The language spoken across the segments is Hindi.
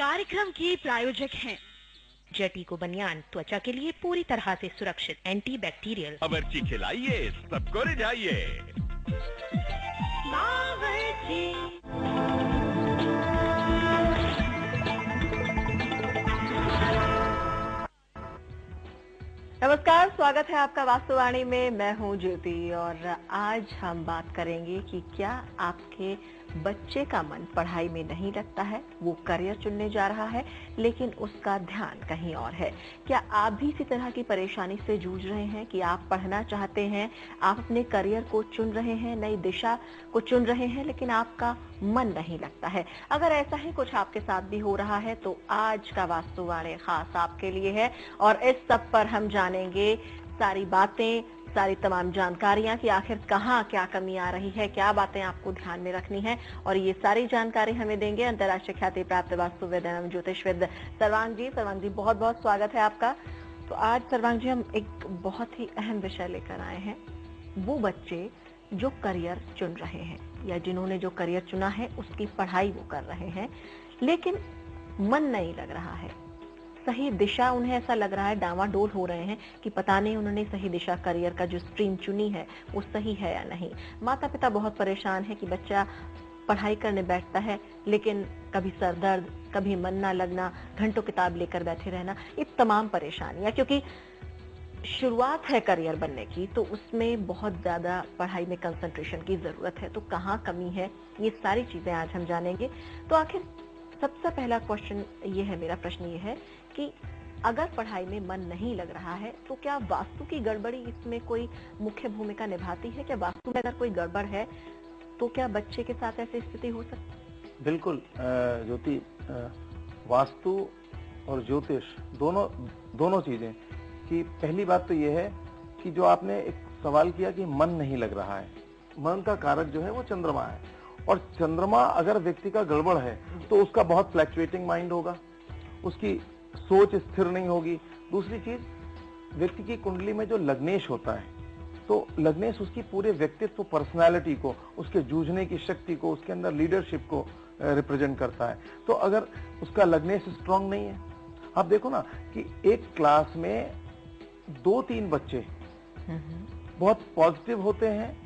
कार्यक्रम के प्रायोजक हैं जेटी को बनियान त्वचा के लिए पूरी तरह से सुरक्षित एंटी बैक्टीरियल। बावर्ची खिलाइए, सबको रिझाइए। बावर्ची। नमस्कार, स्वागत है आपका वास्तुवाणी में। मैं हूं ज्योति और आज हम बात करेंगे कि क्या आपके बच्चे का मन पढ़ाई में नहीं लगता है, वो करियर चुनने जा रहा है लेकिन उसका ध्यान कहीं और है। क्या आप भी इसी तरह की परेशानी से जूझ रहे हैं कि आप पढ़ना चाहते हैं, आप अपने करियर को चुन रहे हैं, नई दिशा को चुन रहे हैं, लेकिन आपका मन नहीं लगता है? अगर ऐसा ही कुछ आपके साथ भी हो रहा है तो आज का वास्तुवाणी खास आपके लिए है और इस सब पर हम जानेंगे सारी बातें, सारी तमाम जानकारियां कि आखिर कहाँ क्या कमी आ रही है, क्या बातें आपको ध्यान में रखनी है। और ये सारी जानकारी हमें देंगे अंतर्राष्ट्रीय ख्याति प्राप्त वास्तुविद एवं ज्योतिषविद सर्वांग जी। सर्वांग जी, बहुत बहुत स्वागत है आपका। तो आज सर्वांग जी हम एक बहुत ही अहम विषय लेकर आए हैं, वो बच्चे जो करियर चुन रहे हैं या जिन्होंने जो करियर चुना है उसकी पढ़ाई वो कर रहे हैं लेकिन मन नहीं लग रहा है, सही दिशा उन्हें ऐसा लग रहा है, डावाडोल हो रहे हैं कि पता नहीं उन्होंने सही दिशा करियर का जो स्ट्रीम चुनी है वो सही है या नहीं। माता पिता बहुत परेशान है कि बच्चा पढ़ाई करने बैठता है लेकिन कभी सर दर्द, कभी मन ना लगना, घंटों किताब लेकर बैठे रहना, ये तमाम परेशानियां। क्योंकि शुरुआत है करियर बनने की तो उसमें बहुत ज्यादा पढ़ाई में कंसंट्रेशन की जरूरत है। तो कहाँ कमी है, ये सारी चीजें आज हम जानेंगे। तो आखिर सबसे पहला क्वेश्चन ये है, मेरा प्रश्न ये है कि अगर पढ़ाई में मन नहीं लग रहा है तो क्या वास्तु की गड़बड़ी इसमें कोई मुख्य भूमिका निभाती है? क्या वास्तु में अगर कोई गड़बड़ है तो क्या बच्चे के साथ ऐसी स्थिति हो सकती है? बिल्कुल ज्योति, वास्तु और ज्योतिष दोनों चीजें कि पहली बात तो ये है कि जो आपने एक सवाल किया कि मन नहीं लग रहा है, मन का कारक जो है वो चंद्रमा है और चंद्रमा अगर व्यक्ति का गड़बड़ है तो उसका बहुत फ्लैक्चुएटिंग माइंड होगा, उसकी सोच स्थिर नहीं होगी। दूसरी चीज, व्यक्ति की कुंडली में जो लग्नेश होता है तो लग्नेश उसकी पूरे व्यक्तित्व, पर्सनालिटी को, उसके जूझने की शक्ति को, उसके अंदर लीडरशिप को रिप्रेजेंट करता है। तो अगर उसका लग्नेश स्ट्रांग नहीं है, आप देखो ना कि एक क्लास में 2-3 बच्चे बहुत पॉजिटिव होते हैं,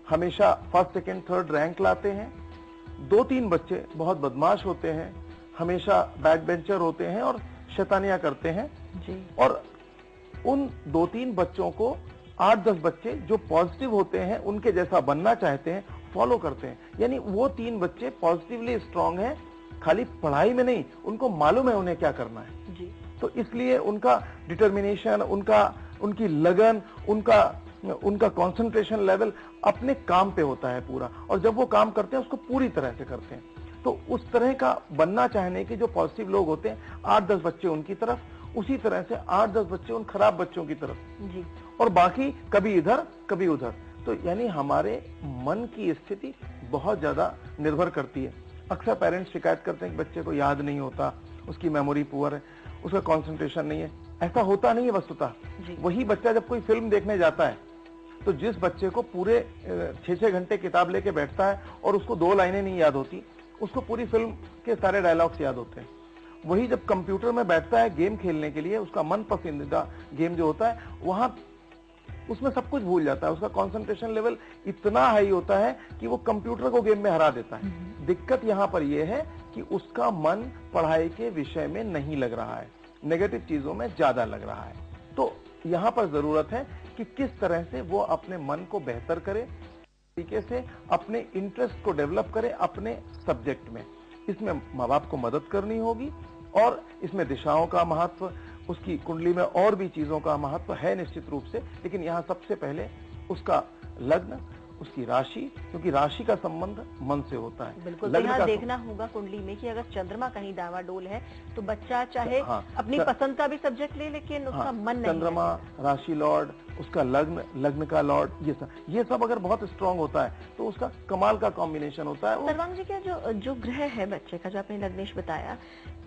हमेशा फर्स्ट सेकंड थर्ड रैंक लाते हैं, 2-3 बच्चे बहुत बदमाश होते हैं, हमेशा बैक बेंचर होते हैं और शैतानियां करते हैं जी। और उन 2-3 बच्चों को 8-10 बच्चे जो पॉजिटिव होते हैं, उनके जैसा बनना चाहते हैं, फॉलो करते हैं। यानी वो 3 बच्चे पॉजिटिवली स्ट्रांग हैं, खाली पढ़ाई में नहीं, उनको मालूम है उन्हें क्या करना है जी। तो इसलिए उनका डिटर्मिनेशन, उनकी लगन, उनका कंसंट्रेशन लेवल अपने काम पे होता है पूरा, और जब वो काम करते हैं उसको पूरी तरह से करते हैं। तो उस तरह का बनना चाहने के जो पॉजिटिव लोग होते हैं, 8-10 बच्चे उनकी तरफ, उसी तरह से 8-10 बच्चे उन खराब बच्चों की तरफ जी। और बाकी कभी इधर कभी उधर। तो यानी हमारे मन की स्थिति बहुत ज्यादा निर्भर करती है। अक्सर पेरेंट्स शिकायत करते हैं कि बच्चे को याद नहीं होता, उसकी मेमोरी पुअर है, उसका कंसंट्रेशन नहीं है। ऐसा होता नहीं है वस्तुतः। वही बच्चा जब कोई फिल्म देखने जाता है तो जिस बच्चे को पूरे 6-6 घंटे किताब लेके बैठता है और उसको 2 लाइनें नहीं याद होती, उसको पूरी फिल्म के सारे डायलॉग्स याद होते हैं। वही जब कंप्यूटर में बैठता है गेम खेलने के लिए, उसका मन पसंदीदा गेम जो होता है, वहां उसमें सब कुछ भूल जाता है, उसका कंसंट्रेशन लेवल इतना हाई होता है कि वो कंप्यूटर को गेम में हरा देता है। दिक्कत यहाँ पर यह है कि उसका मन पढ़ाई के विषय में नहीं लग रहा है, नेगेटिव चीजों में ज्यादा लग रहा है। तो यहाँ पर जरूरत है कि किस तरह से वो अपने मन को बेहतर करे, तरीके से अपने इंटरेस्ट को डेवलप करे अपने सब्जेक्ट में। इसमें माँ बाप को मदद करनी होगी और इसमें दिशाओं का महत्व, उसकी कुंडली में और भी चीजों का महत्व है निश्चित रूप से, लेकिन यहाँ सबसे पहले उसका लग्न, उसकी राशि, क्योंकि राशि का संबंध मन से होता है। बिल्कुल, यहाँ देखना होगा कुंडली में कि अगर चंद्रमा कहीं डावाडोल है तो बच्चा चाहे अपनी पसंद का भी सब्जेक्ट ले लेकिन उसका मन नहीं। चंद्रमा, राशि लॉर्ड, उसका लग्न का लॉर्ड, ये सब अगर बहुत स्ट्रांग होता है तो उसका कमाल का कॉम्बिनेशन होता है। सर्वांग जी, क्या जो ग्रह है बच्चे का, जो आपने लग्नेश बताया,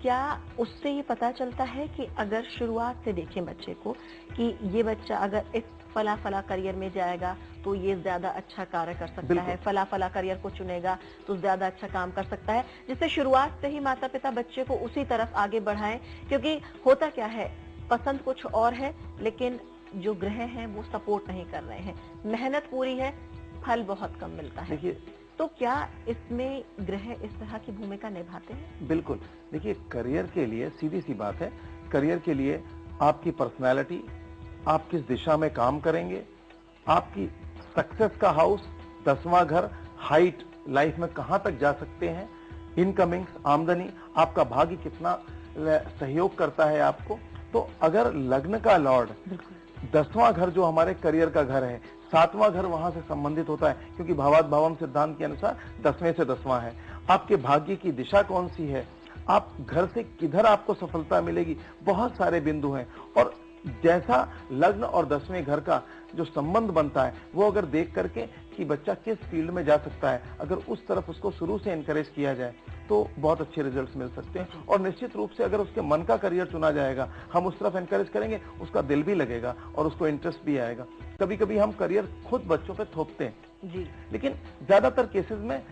क्या उससे ये पता चलता है कि अगर शुरुआत से देखें बच्चे को कि ये बच्चा अगर इस फला फला करियर में जाएगा तो ये ज्यादा अच्छा कार्य कर सकता बिल्कुल। है, फला फला करियर को चुनेगा तो ज्यादा अच्छा काम कर सकता है, जिससे शुरुआत से ही माता पिता बच्चे को उसी तरफ आगे बढ़ाएं। क्योंकि होता क्या है, पसंद कुछ और है लेकिन जो ग्रह हैं वो सपोर्ट नहीं कर रहे हैं, मेहनत पूरी है, फल बहुत कम मिलता है। देखिए, तो क्या इसमें ग्रह इस तरह की भूमिका निभाते हैं? बिल्कुल। देखिए, करियर के लिए सीधी सी बात है, करियर के लिए आपकी पर्सनालिटी, आप किस दिशा में काम करेंगे, आपकी सक्सेस का हाउस, 10वां घर, हाइट, लाइफ में कहां तक जा सकते हैं, इनकमिंग्स, आमदनी, आपका भाग्य कितना सहयोग करता है आपको। तो अगर लग्न का लॉर्ड 10वां घर जो हमारे करियर का घर है, 7वां घर वहां से संबंधित होता है, क्योंकि भावात भावम सिद्धांत के अनुसार 10वें से 10वां है। आपके भाग्य की दिशा कौन सी है, आप घर से किधर आपको सफलता मिलेगी, बहुत सारे बिंदु हैं। और जैसा लग्न और 10वें घर का जो संबंध बनता है, वो अगर देख करके कि बच्चा किस फील्ड में जा सकता है, अगर उस तरफ उसको शुरू से एनकरेज किया जाए तो बहुत अच्छे रिजल्ट्स मिल सकते हैं। और निश्चित रूप से अगर उसके मन का करियर चुना जाएगा, हम उस तरफ एनकरेज करेंगे, उसका दिल भी लगेगा और उसको इंटरेस्ट भी आएगा। कभी कभी हम करियर खुद बच्चों पे थोपते हैं जी, लेकिन ज्यादातर केसेस में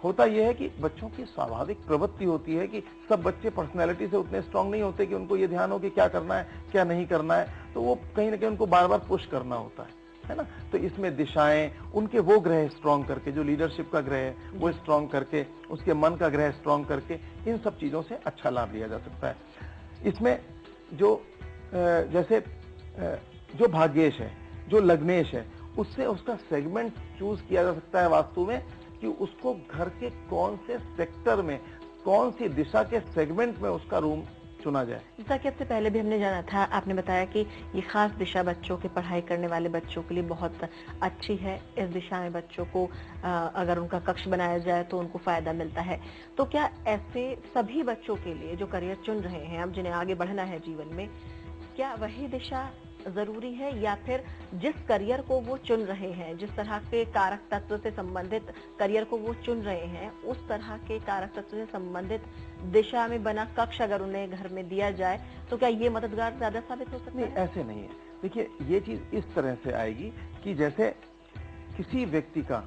होता यह है कि बच्चों की स्वाभाविक प्रवृत्ति होती है कि सब बच्चे पर्सनैलिटी से उतने स्ट्रांग नहीं होते कि उनको ये ध्यान हो कि क्या करना है क्या नहीं करना है, तो वो कहीं ना कहीं उनको बार बार पुश करना होता है ना। तो इसमें दिशाएं उनके वो ग्रह स्ट्रांग करके, जो लीडरशिप का ग्रह है वो स्ट्रांग करके, उसके मन का ग्रह स्ट्रांग करके, इन सब चीजों से अच्छा लाभ लिया जा सकता है। इसमें जो जैसे जो भाग्येश है, जो लग्नेश है, उससे उसका सेगमेंट चूज किया जा सकता है वास्तु में कि उसको घर के कौन से सेक्टर में, कौन सी दिशा के सेगमेंट में उसका रूम चुना जाए। जैसा कि आपसे पहले भी हमने जाना था, आपने बताया कि ये खास दिशा बच्चों की पढ़ाई करने वाले बच्चों के लिए बहुत अच्छी है। इस दिशा में बच्चों को अगर उनका कक्ष बनाया जाए तो उनको फायदा मिलता है। तो क्या ऐसे सभी बच्चों के लिए जो करियर चुन रहे हैं, अब जिन्हें आगे बढ़ना है जीवन में, क्या वही दिशा जरूरी है, या फिर जिस करियर को वो चुन रहे हैं, जिस तरह के कारक तत्व से संबंधित करियर को वो चुन रहे हैं, उस तरह के कारक तत्व से संबंधित दिशा में बना कक्ष अगर उन्हें घर में दिया जाए तो क्या ये मददगार ज्यादा साबित हो सकता है? नहीं, ऐसे नहीं है। देखिए, ये चीज इस तरह से आएगी कि जैसे किसी व्यक्ति का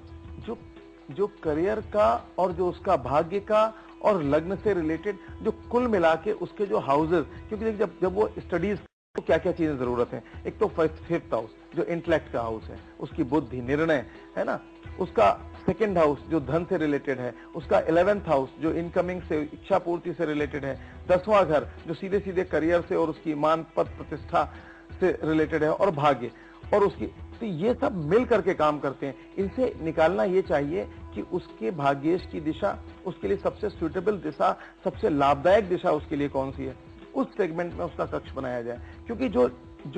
जो करियर का और जो उसका भाग्य का और लग्न से रिलेटेड जो कुल मिला के उसके जो हाउसेस, क्योंकि जब वो स्टडीज तो क्या क्या चीजें जरूरत है, एक तो 5th हाउस जो इंटेलेक्ट का हाउस है, उसकी बुद्धि, निर्णय है ना, उसका 2nd हाउस जो धन से रिलेटेड है, उसका 11th हाउस जो इनकमिंग से, इच्छा पूर्ति से रिलेटेड है, 10वां घर जो सीधे सीधे करियर से और उसकी मान पद प्रतिष्ठा से रिलेटेड है, और भाग्य और उसकी, तो ये सब मिल करके काम करते हैं। इनसे निकालना ये चाहिए कि उसके भाग्येश की दिशा, उसके लिए सबसे सुइटेबल दिशा, सबसे लाभदायक दिशा उसके लिए कौन सी है, उस सेगमेंट में उसका कक्ष बनाया जाए। क्योंकि जो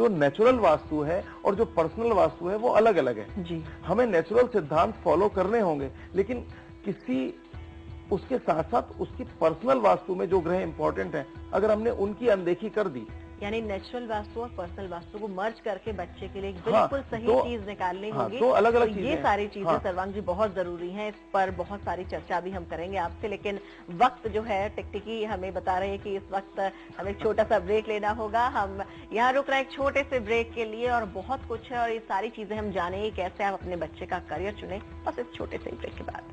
नेचुरल वास्तु है और जो पर्सनल वास्तु है वो अलग अलग है जी। हमें नेचुरल सिद्धांत फॉलो करने होंगे, लेकिन उसके साथ साथ उसकी पर्सनल वास्तु में जो ग्रह इंपॉर्टेंट है, अगर हमने उनकी अनदेखी कर दी, यानी नेचुरल वास्तु और पर्सनल वास्तु को मर्ज करके बच्चे के लिए हाँ, बिल्कुल सही चीज निकालनी होगी। तो अलग अलग ये सारी चीजें सर्वांग जी बहुत जरूरी हैं, इस पर बहुत सारी चर्चा भी हम करेंगे आपसे, लेकिन वक्त जो है टिकटिकी हमें बता रहे हैं कि इस वक्त हमें एक छोटा सा ब्रेक लेना होगा। हम यहाँ रुक रहे हैं एक छोटे से ब्रेक के लिए, और बहुत कुछ है और ये सारी चीजें हम जानेंगे कैसे आप अपने बच्चे का करियर चुने, बस इस छोटे से ब्रेक के बाद।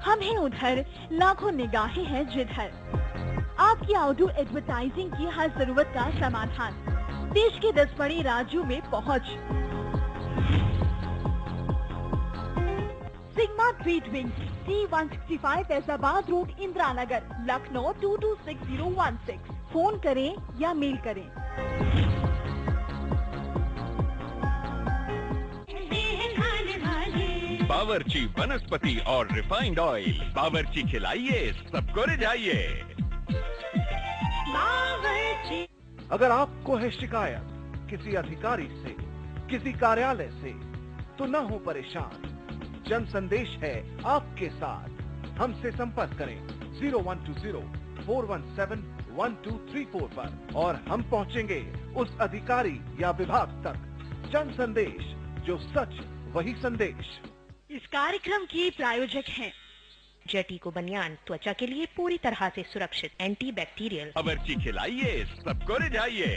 हम हैं उधर, लाखों निगाहें हैं जिधर। आपकी आउटडोर एडवर्टाइजिंग की हर जरूरत का समाधान, देश के 10 बड़े राज्यों में पहुंच। Sigma treatment, C165 Faizabad road, Indira Nagar, Lucknow 226016। Phone करें या मेल करें। बावर्ची वनस्पति और रिफाइंड ऑयल, बावर्ची खिलाइए, सबको रिझाइए। अगर आपको है शिकायत किसी अधिकारी से, किसी कार्यालय से, तो न हो परेशान, जन संदेश है आपके साथ। हमसे संपर्क करें 0120-417-1234 पर और हम पहुंचेंगे उस अधिकारी या विभाग तक। जन संदेश, जो सच वही संदेश। इस कार्यक्रम के प्रायोजक हैं जेटिको बनियान त्वचा के लिए पूरी तरह से सुरक्षित, एंटी बैक्टीरियल। बावर्ची खिलाइए, सबको रिझाइए।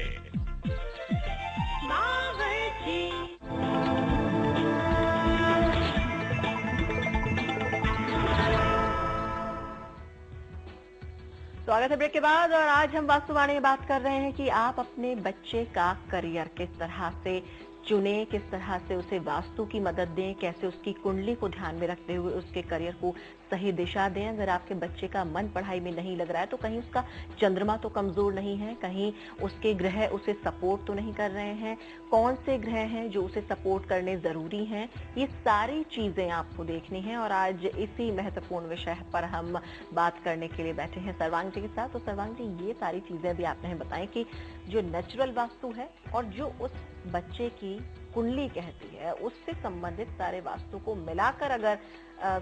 स्वागत है ब्रेक के बाद। और आज हम वास्तुवाणी में बात कर रहे हैं कि आप अपने बच्चे का करियर किस तरह से चुने, किस तरह से उसे वास्तु की मदद दें, कैसे उसकी कुंडली को ध्यान में रखते हुए उसके करियर को सही दिशा दें। अगर आपके बच्चे का मन पढ़ाई में नहीं लग रहा है तो कहीं उसका चंद्रमा तो कमजोर नहीं है, कहीं उसके ग्रह उसे सपोर्ट तो नहीं कर रहे हैं, कौन से ग्रह हैं जो उसे सपोर्ट करने जरूरी हैं, ये सारी चीजें आपको देखनी है। और आज इसी महत्वपूर्ण विषय पर हम बात करने के लिए बैठे हैं सर्वांग जी के साथ। तो सर्वांग जी, ये सारी चीजें भी आपने बताएं कि जो नेचुरल वास्तु है और जो उस बच्चे की कुंडली कहती है उससे संबंधित सारे वास्तु को मिलाकर अगर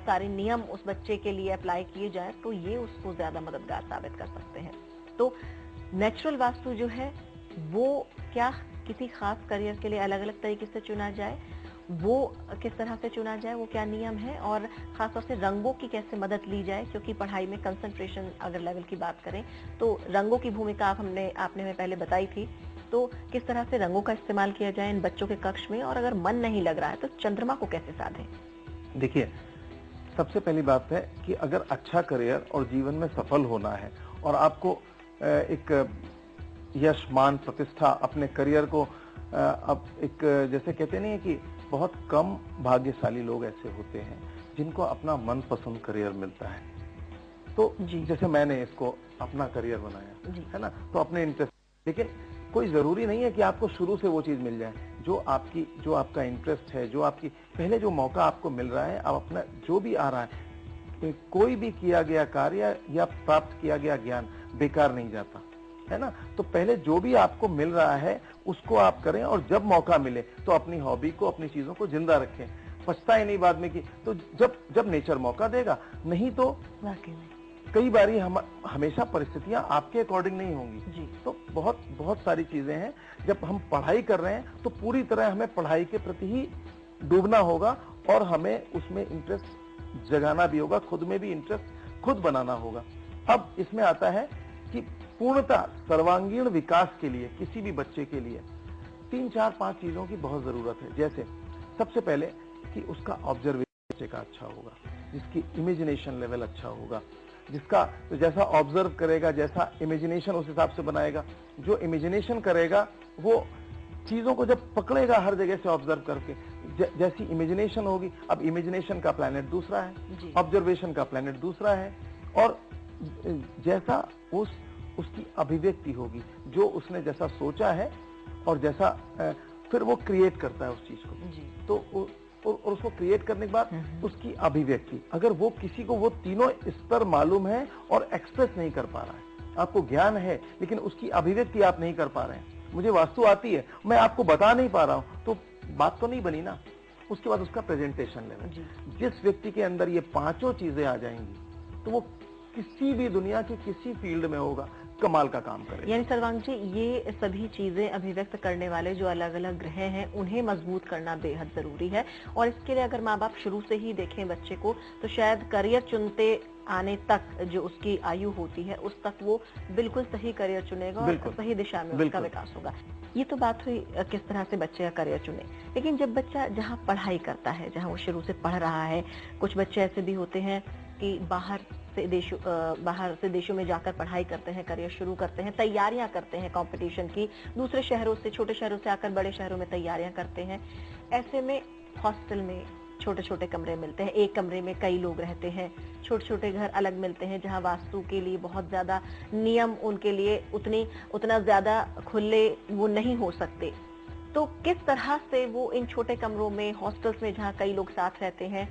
सारे नियम उस बच्चे के लिए अप्लाई किए जाए तो ये उसको ज्यादा मददगार साबित कर सकते हैं। तो नेचुरल वास्तु जो है वो क्या किसी खास करियर के लिए अलग अलग तरीके से चुना जाए, वो किस तरह से चुना जाए, वो क्या नियम है, और खासतौर से रंगों की कैसे मदद ली जाए, क्योंकि पढ़ाई में कंसंट्रेशन अगर लेवल की बात करें तो रंगों की भूमिका आपने में पहले बताई थी। तो किस तरह से रंगों का इस्तेमाल किया जाए इन बच्चों के कक्ष में, और अगर मन नहीं लग रहा है तो चंद्रमा को कैसे साधें? देखिए, सबसे पहली बात है कि अगर अच्छा करियर और जीवन में सफल होना है और आपको एक यश, मान, प्रतिष्ठा, अपने करियर को अब एक जैसे कहते नहीं है कि बहुत कम भाग्यशाली लोग ऐसे होते हैं जिनको अपना मनपसंद करियर मिलता है। तो जैसे मैंने इसको अपना करियर बनाया है ना, तो अपने इंटरेस्ट, लेकिन कोई जरूरी नहीं है कि आपको शुरू से वो चीज मिल जाए जो आपका इंटरेस्ट है, जो आपकी पहले जो मौका आपको मिल रहा है, आप अपना जो भी आ रहा है, कोई भी किया गया कार्य या प्राप्त किया गया ज्ञान बेकार नहीं जाता है ना। तो पहले जो भी आपको मिल रहा है उसको आप करें, और जब मौका मिले तो अपनी हॉबी को, अपनी चीजों को जिंदा रखें, पछताए नहीं बाद में कि तो जब नेचर मौका देगा, नहीं तो वाकई में कई बारी हमेशा परिस्थितियां आपके अकॉर्डिंग नहीं होंगी जी। तो बहुत सारी चीजें हैं। जब हम पढ़ाई कर रहे हैं तो पूरी तरह हमें पढ़ाई के प्रति ही डूबना होगा और हमें उसमें इंटरेस्ट जगाना भी होगा, खुद में भी इंटरेस्ट खुद बनाना होगा। अब इसमें आता है कि पूर्णतः सर्वांगीण विकास के लिए किसी भी बच्चे के लिए 3, 4, 5 चीजों की बहुत जरूरत है। जैसे सबसे पहले कि उसका ऑब्जर्वेशन बच्चे का अच्छा होगा, जिसकी इमेजिनेशन लेवल अच्छा होगा, जिसका तो जैसा ऑब्जर्व करेगा, जैसा इमेजिनेशन उस हिसाब से बनाएगा। जो इमेजिनेशन करेगा वो चीजों को जब पकड़ेगा हर जगह से ऑब्जर्व करके, जैसी इमेजिनेशन होगी। अब इमेजिनेशन का प्लैनेट दूसरा है, ऑब्जर्वेशन का प्लैनेट दूसरा है, और जैसा उसकी अभिव्यक्ति होगी, जो उसने जैसा सोचा है और जैसा फिर वो क्रिएट करता है उस चीज को। तो और उसको क्रिएट करने के बाद उसकी अभिव्यक्ति, अगर वो किसी को वो तीनों स्तर मालूम है और एक्सप्रेस नहीं कर पा रहा है, आपको ज्ञान है लेकिन उसकी अभिव्यक्ति आप नहीं कर पा रहे हैं, मुझे वास्तु आती है मैं आपको बता नहीं पा रहा हूं, तो बात तो नहीं बनी ना। उसके बाद उसका प्रेजेंटेशन लेवल, जिस व्यक्ति के अंदर ये 5 चीजें आ जाएंगी तो वो किसी भी दुनिया के किसी फील्ड में होगा, कमाल का काम करेगा। यानी सर्वांग जी, ये सभी चीजें अभिव्यक्त करने वाले जो अलग अलग ग्रह हैं उन्हें मजबूत करना बेहद जरूरी है। और इसके लिए अगर माँ बाप शुरू से ही देखें बच्चे को तो शायद करियर चुनते आने तक जो उसकी आयु होती है उस तक वो बिल्कुल सही करियर चुनेगा और सही दिशा में उसका विकास होगा। ये तो बात हुई किस तरह से बच्चे का करियर चुने, लेकिन जब बच्चा जहाँ पढ़ाई करता है, जहाँ वो शुरू से पढ़ रहा है, कुछ बच्चे ऐसे भी होते हैं कि बाहर से देशों में जाकर पढ़ाई करते हैं, करियर शुरू करते हैं, तैयारियां करते हैं कंपटीशन की, दूसरे शहरों से, छोटे शहरों से आकर बड़े शहरों में तैयारियां करते हैं। ऐसे में हॉस्टल में छोटे छोटे कमरे मिलते हैं, एक कमरे में कई लोग रहते हैं, छोटे छोटे घर अलग मिलते हैं जहां वास्तु के लिए बहुत ज्यादा नियम उनके लिए उतना ज्यादा खुले वो नहीं हो सकते। तो किस तरह से वो इन छोटे कमरों में, हॉस्टल्स में जहाँ कई लोग साथ रहते हैं,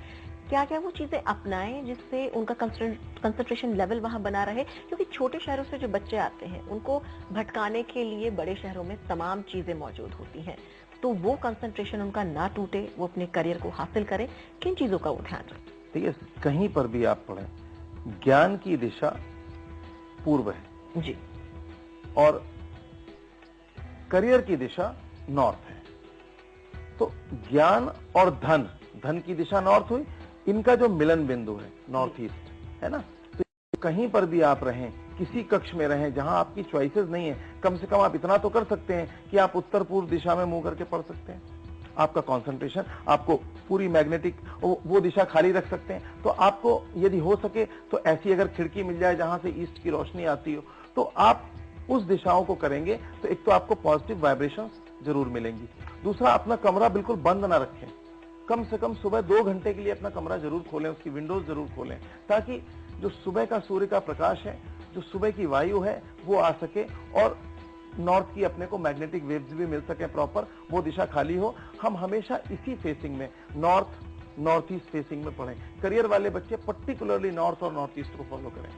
क्या क्या वो चीजें अपनाएं जिससे उनका कंसंट्रेशन लेवल वहां बना रहे? क्योंकि छोटे शहरों से जो बच्चे आते हैं उनको भटकाने के लिए बड़े शहरों में तमाम चीजें मौजूद होती हैं, तो वो कंसंट्रेशन उनका ना टूटे, वो अपने करियर को हासिल करें, किन चीजों का वो ध्यान रखें? देखिए, कहीं पर भी आप पढ़ें, ज्ञान की दिशा पूर्व है जी, और करियर की दिशा नॉर्थ है। तो ज्ञान और धन की दिशा नॉर्थ हुई, इनका जो मिलन बिंदु है नॉर्थ ईस्ट, है ना। तो कहीं पर भी आप रहें, किसी कक्ष में रहें जहां आपकी चॉइसेस नहीं है, कम से कम आप इतना तो कर सकते हैं कि आप उत्तर पूर्व दिशा में मुंह करके पढ़ सकते हैं। आपका कंसंट्रेशन, आपको पूरी मैग्नेटिक वो दिशा खाली रख सकते हैं। तो आपको यदि हो सके तो ऐसी अगर खिड़की मिल जाए जहां से ईस्ट की रोशनी आती हो, तो आप उस दिशाओं को करेंगे तो एक तो आपको पॉजिटिव वाइब्रेशंस जरूर मिलेंगी। दूसरा, अपना कमरा बिल्कुल बंद ना रखें। कम से कम सुबह 2 घंटे के लिए अपना कमरा जरूर खोलें, उसकी विंडोज जरूर खोलें, ताकि जो सुबह का सूर्य का प्रकाश है, जो सुबह की वायु है, वो आ सके और नॉर्थ की अपने को मैग्नेटिक वेव्स भी मिल सके प्रॉपर, वो दिशा खाली हो। हम हमेशा इसी फेसिंग में, नॉर्थ ईस्ट फेसिंग में पढ़ें। करियर वाले बच्चे पर्टिकुलरली नॉर्थ और नॉर्थ ईस्ट को फॉलो करें।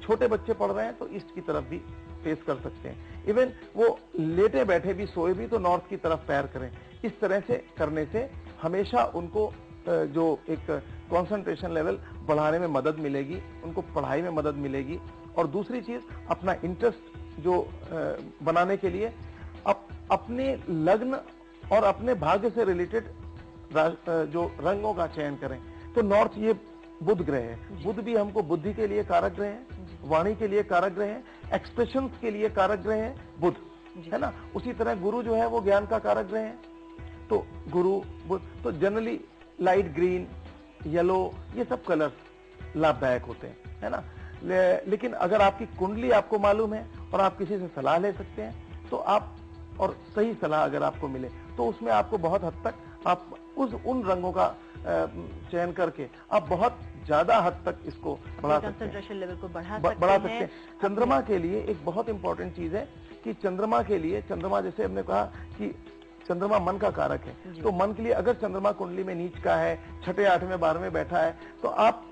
छोटे बच्चे पढ़ रहे हैं तो ईस्ट की तरफ भी फेस कर सकते हैं। इवन वो लेटे बैठे भी, सोए भी, तो नॉर्थ की तरफ पैर करें। इस तरह से करने से हमेशा उनको जो एक कंसंट्रेशन लेवल बढ़ाने में मदद मिलेगी, उनको पढ़ाई में मदद मिलेगी। और दूसरी चीज, अपना इंटरेस्ट जो बनाने के लिए अपने लग्न और अपने भाग्य से रिलेटेड जो रंगों का चयन करें। तो नॉर्थ ये बुध ग्रह है, बुध भी हमको बुद्धि के लिए कारक ग्रह है, वाणी के लिए कारक ग्रह है, एक्सप्रेशंस के लिए कारक ग्रह है बुध, है ना। उसी तरह गुरु जो है वो ज्ञान का कारक ग्रह है। तो गुरु बुध, तो जनरली लाइट ग्रीन, येलो, ये सब कलर्स लाभदायक होते हैं, है ना। लेकिन अगर आपकी कुंडली आपको मालूम है और आप किसी से सलाह ले सकते हैं, तो आप, और सही सलाह अगर आपको मिले, तो उसमें आपको बहुत हद तक आप उन रंगों का चयन करके आप बहुत ज्यादा हद तक इसको बढ़ा सकते हैं, कंसंट्रेशन लेवल को बढ़ा सकते हैं। चंद्रमा के लिए एक बहुत इंपॉर्टेंट चीज है कि चंद्रमा के लिए, चंद्रमा जैसे हमने कहा कि चंद्रमा मन का कारक है, तो मन के लिए अगर चंद्रमा कुंडली में नीच का है, 6, 8, 12 बैठा है, तो आप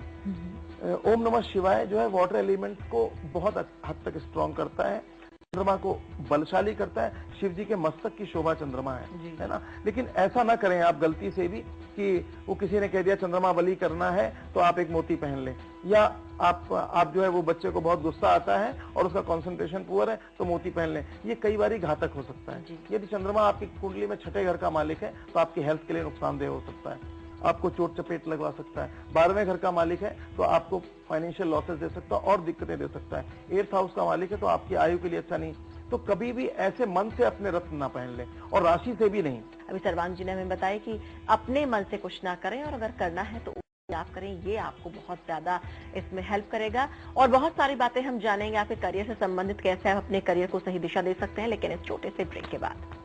ओम नमः शिवाय जो है वाटर एलिमेंट को बहुत हद तक स्ट्रॉन्ग करता है, चंद्रमा को बलशाली करता है। शिव जी के मस्तक की शोभा चंद्रमा है ना। लेकिन ऐसा ना करें आप गलती से भी कि वो किसी ने कह दिया चंद्रमा बली करना है तो आप एक मोती पहन लें, या आप जो है वो बच्चे को बहुत गुस्सा आता है और उसका कंसंट्रेशन पुअर है तो मोती पहन लें। ये कई बार घातक हो सकता है। यदि चंद्रमा आपकी कुंडली में 6ठे घर का मालिक है तो आपकी हेल्थ के लिए नुकसानदेह हो सकता है, आपको चोट चपेट लगवा सकता है। 12वें घर का मालिक है तो आपको फाइनेंशियल लॉसेस दे सकता है और दिक्कतें दे सकता है। 8th हाउस का मालिक है तो आपकी आयु के लिए अच्छा नहीं। तो कभी भी ऐसे मन से अपने रत्न ना पहन लें, और राशि से भी नहीं। अभी सर्वांग जी ने हमें बताया कि अपने मन से कुछ ना करें, और अगर करना है तो आप करें, ये आपको बहुत ज्यादा इसमें हेल्प करेगा। और बहुत सारी बातें हम जानेंगे आपके करियर से संबंधित, कैसे आप अपने करियर को सही दिशा दे सकते हैं, लेकिन इस छोटे से ब्रेक के बाद।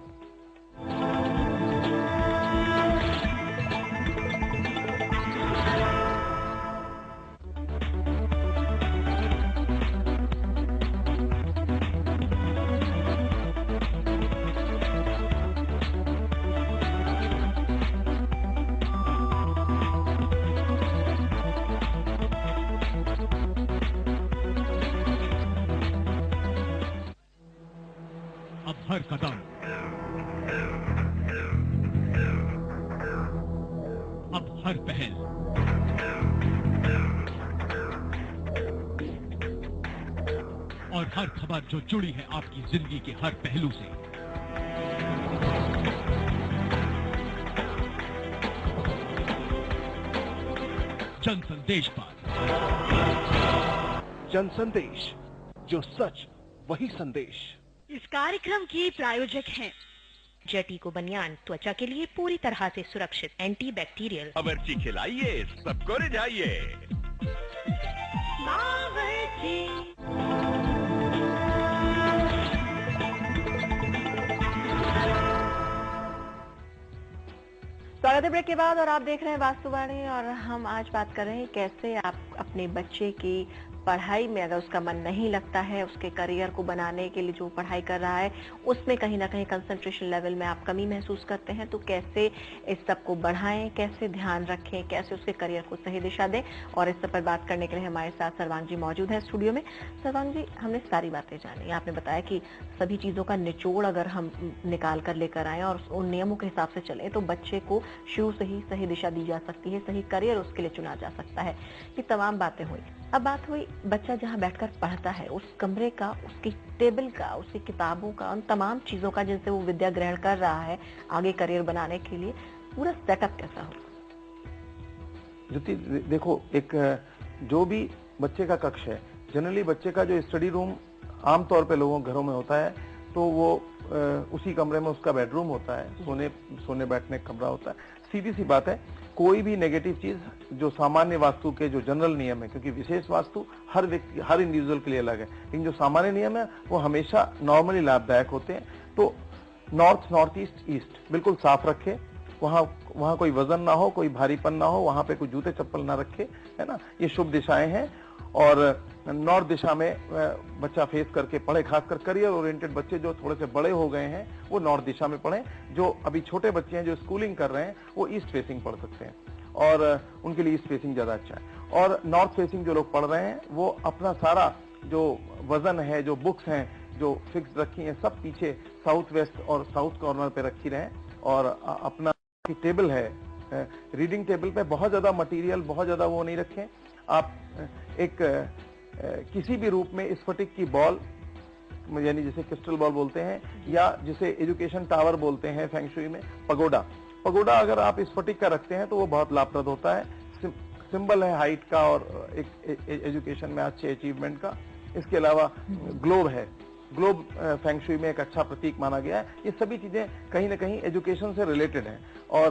हर कदम, अब हर पहल, और हर खबर जो जुड़ी है आपकी जिंदगी के हर पहलू से। जन संदेश पर। जन संदेश, जो सच वही संदेश। इस कार्यक्रम के प्रायोजक हैं जटी को बनियान, त्वचा के लिए पूरी तरह से सुरक्षित, एंटी बैक्टीरियल। बावर्ची खिलाइए, सबको रिझाइए। स्वागत है ब्रेक के बाद, और आप देख रहे हैं वास्तुवाणी, और हम आज बात कर रहे हैं कैसे आप अपने बच्चे की पढ़ाई में, अगर उसका मन नहीं लगता है, उसके करियर को बनाने के लिए जो पढ़ाई कर रहा है उसमें कहीं ना कहीं कंसंट्रेशन लेवल में आप कमी महसूस करते हैं, तो कैसे इस सब को बढ़ाएं, कैसे ध्यान रखें, कैसे उसके करियर को सही दिशा दें। और इस सब पर बात करने के लिए हमारे साथ सर्वांग जी मौजूद है स्टूडियो में। सर्वांग जी, हमने सारी बातें जानी, आपने बताया कि सभी चीजों का निचोड़ अगर हम निकाल कर लेकर आए और उन नियमों के हिसाब से चले तो बच्चे को शुरू से ही सही दिशा दी जा सकती है, सही करियर उसके लिए चुना जा सकता है। ये तमाम बातें हुई। अब बात हुई बच्चा जहाँ बैठकर पढ़ता है, उस कमरे का, उसकी टेबल का, उसकी किताबों का, उन तमाम चीजों का जिनसे वो विद्या ग्रहण कर रहा है आगे करियर बनाने के लिए, पूरा सेटअप कैसा हो? ज्योति देखो, एक जो भी बच्चे का कक्ष है। जनरली बच्चे का जो स्टडी रूम आमतौर पे लोगों घरों में होता है, तो वो उसी कमरे में उसका बेडरूम होता है, सोने बैठने का कमरा होता है। सीधी सी बात है, कोई भी नेगेटिव चीज जो सामान्य वास्तु के जो जनरल नियम है, क्योंकि विशेष वास्तु हर व्यक्ति, हर इंडिविजुअल के लिए अलग है, लेकिन जो सामान्य नियम है वो हमेशा नॉर्मली लाभदायक होते हैं। तो नॉर्थ, नॉर्थ ईस्ट, ईस्ट बिल्कुल साफ रखे, वहां कोई वजन ना हो, कोई भारीपन ना हो, वहां पे कोई जूते चप्पल ना रखे, है ना। ये शुभ दिशाएं हैं। और नॉर्थ दिशा में बच्चा फेस करके पढ़े, खासकर करियर ओरिएंटेड बच्चे जो थोड़े से बड़े हो गए हैं वो नॉर्थ दिशा में पढ़ें। जो अभी छोटे बच्चे हैं जो स्कूलिंग कर रहे हैं वो ईस्ट फेसिंग पढ़ सकते हैं, और उनके लिए ईस्ट फेसिंग ज्यादा अच्छा है। और नॉर्थ फेसिंग जो लोग पढ़ रहे हैं वो अपना सारा जो वजन है, जो बुक्स हैं जो फिक्स रखी हैं, सब पीछे साउथ वेस्ट और साउथ कॉर्नर पे रखी रहें। और अपना टेबल है, रीडिंग टेबल पे बहुत ज्यादा मटेरियल, बहुत ज्यादा वो नहीं रखें। आप एक किसी भी रूप में स्फटिक की बॉल, यानी जिसे क्रिस्टल बॉल बोलते हैं, या जिसे एजुकेशन टावर बोलते हैं फेंग शुई में, पगोडा अगर आप स्फटिक का रखते हैं तो वो बहुत लाभप्रद होता है। सिंबल है हाइट का और एक एजुकेशन में अच्छे अचीवमेंट का। इसके अलावा ग्लोब है, ग्लोब फेंग शुई में एक अच्छा प्रतीक माना गया है। ये सभी चीजें कहीं ना कहीं एजुकेशन से रिलेटेड हैं और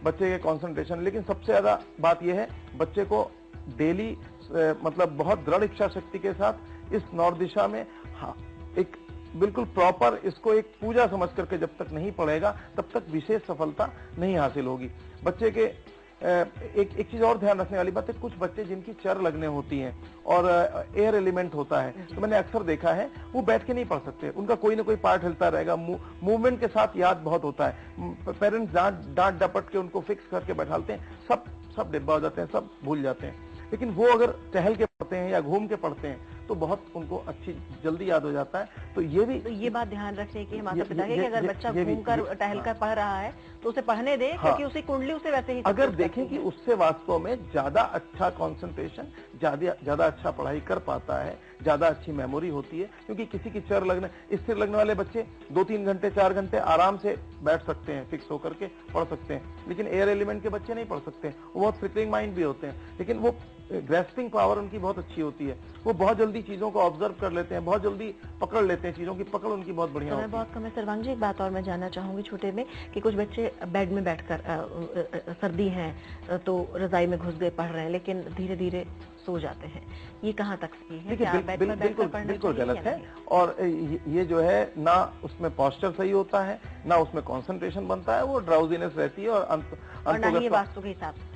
बच्चे के कंसंट्रेशन। लेकिन सबसे ज्यादा बात यह है, बच्चे को डेली मतलब बहुत दृढ़ इच्छा शक्ति के साथ इस नॉर्थ दिशा में एक बिल्कुल प्रॉपर इसको एक पूजा समझ करके जब तक नहीं पढ़ेगा तब तक विशेष सफलता नहीं हासिल होगी। बच्चे के एक चीज और ध्यान रखने वाली बात है, कुछ बच्चे जिनकी चर लगने होती हैं और एयर एलिमेंट होता है, तो मैंने अक्सर देखा है वो बैठ के नहीं पढ़ सकते, उनका कोई ना कोई पार्ट हिलता रहेगा, मूवमेंट के साथ याद बहुत होता है। पेरेंट्स डांट डपट के उनको फिक्स करके बैठाते हैं, सब डिब्बा हो जाते हैं, सब भूल जाते हैं। लेकिन वो अगर टहल के पढ़ते हैं या घूम के पढ़ते हैं तो बहुत उनको अच्छी जल्दी याद हो जाता है। तो ये बात ध्यान रखने की माता पिता की, अगर बच्चा घूमकर टहलकर पढ़ रहा है तो उसे पढ़ने दे, क्योंकि उसकी कुंडली उसे वैसे ही अगर देखें कि उससे वास्तव में ज्यादा अच्छा कंसंट्रेशन, ज्यादा अच्छा पढ़ाई कर पाता है, ज्यादा अच्छी मेमोरी होती है। क्योंकि किसी की चर लगने, स्थिर लगने वाले बच्चे 2-3 घंटे 4 घंटे आराम से बैठ सकते हैं, फिक्स होकर के पढ़ सकते हैं, लेकिन एयर एलिमेंट के बच्चे नहीं पढ़ सकते। वो बहुत फ्लिकरिंग माइंड भी होते हैं, लेकिन वो ग्रेस्पिंग पावर उनकी बहुत अच्छी होती है, वो बहुत जल्दी चीजों को ऑब्जर्व कर लेते हैं, बहुत जल्दी पकड़ लेते हैं, चीजों की पकड़ उनकी बहुत बढ़िया होती है। बहुत कम है। सर्वांग जी, एक बात और मैं जानना चाहूंगी छोटे में कि कुछ बच्चे बेड में बैठकर, सर्दी है तो रजाई में घुस गए, पढ़ रहे हैं, लेकिन धीरे धीरे सो जाते हैं, ये कहाँ तक सही है? बिल्कुल गलत है। और ये जो है ना उसमें पोस्चर सही होता है, ना उसमें कंसंट्रेशन बनता है, वो ड्राउजीनेस रहती है और ना ही वास्तु के हिसाब से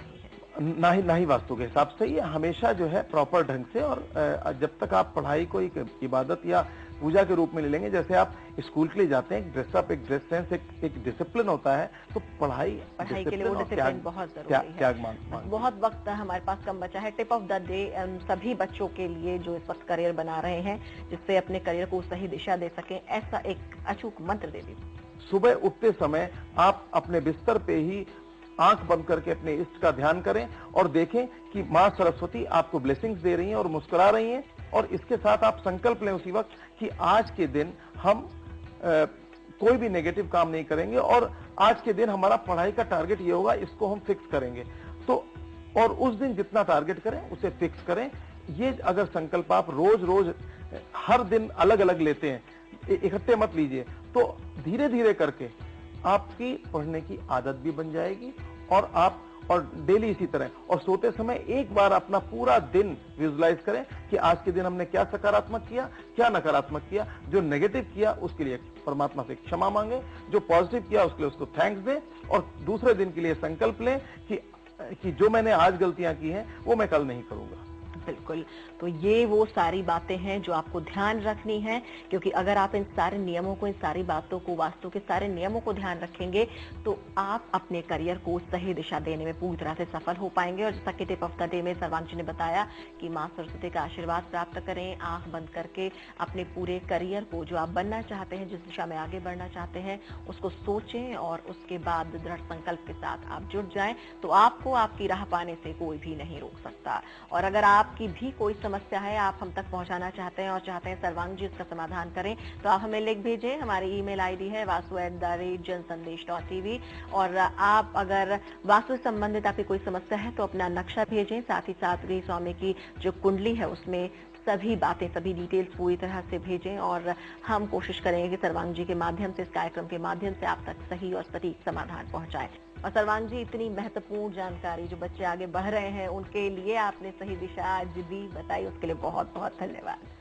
ना ही वास्तु के हिसाब से। ये हमेशा जो है प्रॉपर ढंग से, और जब तक आप पढ़ाई को एक इबादत या पूजा के रूप में ले लेंगे, जैसे आप स्कूल के लिए जाते हैं, एक ड्रेसअप, एक ड्रेस सेंस, एक डिसिप्लिन होता है, तो पढ़ाई के लिए वो डिसिप्लिन बहुत जरूरी है। त्याग बहुत वक्त हमारे पास कम बचा है। टिप ऑफ द डे सभी बच्चों के लिए जो इस वक्त करियर बना रहे हैं, जिससे अपने करियर को सही दिशा दे सके, ऐसा एक अचूक मंत्र दे दीजिए। सुबह उठते समय आप अपने बिस्तर पे ही आंख बंद करके अपने इष्ट का ध्यान करें और देखें कि मां सरस्वती आपको ब्लेसिंग्स दे रही हैं और मुस्कुरा रही हैं, और इसके साथ आप संकल्प लें उसी वक्त कि आज के दिन हम कोई भी नेगेटिव काम नहीं करेंगे, और आज के दिन हमारा पढ़ाई का टारगेट ये होगा, इसको हम फिक्स करेंगे। तो और उस दिन जितना टारगेट करें उसे फिक्स करें। ये अगर संकल्प आप रोज रोज हर दिन अलग अलग लेते हैं, इकट्ठे मत लीजिए, तो धीरे धीरे करके आपकी पढ़ने की आदत भी बन जाएगी। और डेली इसी तरह, और सोते समय एक बार अपना पूरा दिन विजुलाइज करें कि आज के दिन हमने क्या सकारात्मक किया, क्या नकारात्मक किया। जो नेगेटिव किया उसके लिए परमात्मा से क्षमा मांगे, जो पॉजिटिव किया उसके लिए उसको थैंक्स दें, और दूसरे दिन के लिए संकल्प लें कि जो मैंने आज गलतियां की हैं वो मैं कल नहीं करूंगा। बिल्कुल, तो ये वो सारी बातें हैं जो आपको ध्यान रखनी है, क्योंकि अगर आप इन सारे नियमों को, इन सारी बातों को, वास्तु के सारे नियमों को ध्यान रखेंगे तो आप अपने करियर को सही दिशा देने में पूरी तरह से सफल हो पाएंगे। और जैसा कि टिप ऑफ द डे में सर्वांग जी ने बताया कि मां सरस्वती का आशीर्वाद प्राप्त करें, आंख बंद करके अपने पूरे करियर को, जो आप बनना चाहते हैं, जिस दिशा में आगे बढ़ना चाहते हैं, उसको सोचें और उसके बाद दृढ़ संकल्प के साथ आप जुट जाएं, तो आपको आपकी राह पाने से कोई भी नहीं रोक सकता। और अगर आप आपकी भी कोई समस्या है, आप हम तक पहुंचाना चाहते हैं और चाहते हैं सर्वांग जी इसका समाधान करें, तो आप हमें लिख भेजें। हमारी ईमेल आईडी है vasu@jansandesh.tv। और आप अगर वास्तु से संबंधित आपकी कोई समस्या है तो अपना नक्शा भेजें, साथ ही साथ गृह स्वामी की जो कुंडली है उसमें सभी बातें, सभी डिटेल्स पूरी तरह से भेजें और हम कोशिश करेंगे कि सर्वांग जी के माध्यम से, इस कार्यक्रम के माध्यम से आप तक सही और सटीक समाधान पहुंचाएं। और सर्वांग जी, इतनी महत्वपूर्ण जानकारी जो बच्चे आगे बढ़ रहे हैं उनके लिए आपने सही दिशा आज दी, बताई, उसके लिए बहुत बहुत धन्यवाद।